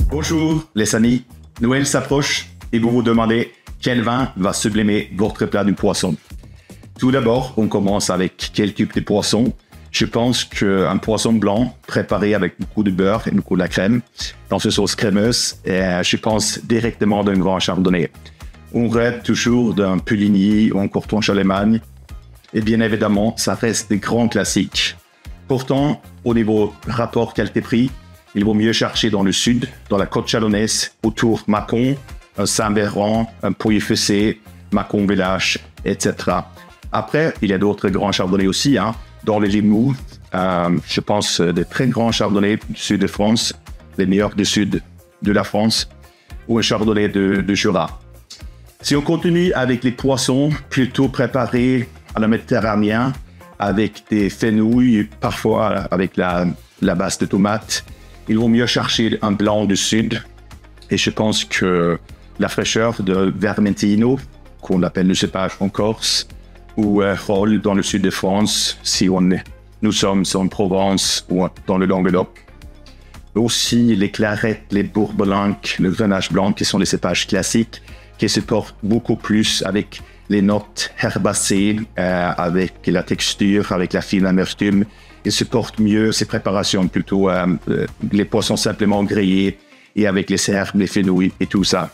Bonjour les amis, Noël s'approche et vous vous demandez quel vin va sublimer votre plat du poisson. Tout d'abord, on commence avec quel type de poisson. Je pense qu'un poisson blanc préparé avec beaucoup de beurre et beaucoup de la crème dans une sauce crémeuse, je pense directement d'un grand chardonnay. On rêve toujours d'un Puligny ou un Courton-Charlemagne et bien évidemment, ça reste des grands classiques. Pourtant, au niveau rapport qualité-prix, il vaut mieux chercher dans le sud, dans la côte chalonnaise, autour Mâcon, un Saint-Véran, un Pouilly-Fuissé, Mâcon-Village, etc. Après, il y a d'autres grands chardonnays aussi, dans les Limoux. Je pense des très grands chardonnays du sud de France, les meilleurs du sud de la France, ou un chardonnay de Jura. Si on continue avec les poissons plutôt préparés à la méditerranéenne, avec des fenouilles, parfois avec la base de tomates, il vaut mieux chercher un blanc du sud. Et je pense que la fraîcheur de Vermentino, qu'on appelle le cépage en Corse, ou Rolle dans le sud de France, si nous sommes en Provence ou dans le Languedoc. Aussi les clarettes, les bourblancs, le grenache blanc, qui sont les cépages classiques, qui se portent beaucoup plus avec les notes herbacées, avec la texture, avec la fine amertume. Ils supportent mieux ces préparations, plutôt les poissons simplement grillés et avec les herbes, les fenouils et tout ça.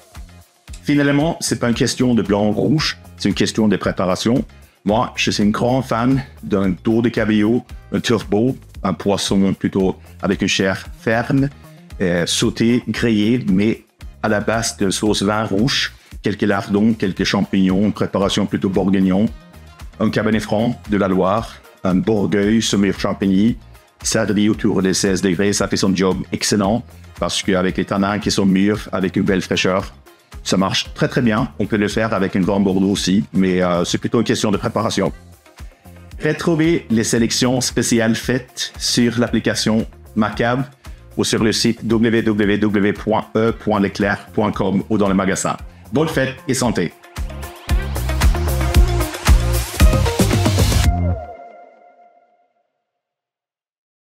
Finalement, c'est pas une question de blanc ou rouge, c'est une question de préparation. Moi, je suis un grand fan d'un dos de cabillaud, un turbo, un poisson plutôt avec une chair ferme, sauté, grillé, mais à la base de sauce vin rouge, quelques lardons, quelques champignons, une préparation plutôt bourguignon, un cabernet franc de la Loire, un Bourgueil, Saumur-Champigny, sardi autour des 16 degrés, ça fait son job excellent parce qu'avec les tanins qui sont mûrs, avec une belle fraîcheur, ça marche très très bien. On peut le faire avec un grand Bordeaux aussi, mais c'est plutôt une question de préparation. Retrouvez les sélections spéciales faites sur l'application Macab ou sur le site www.e.leclerc.com ou dans le magasin. Bonne fête et santé!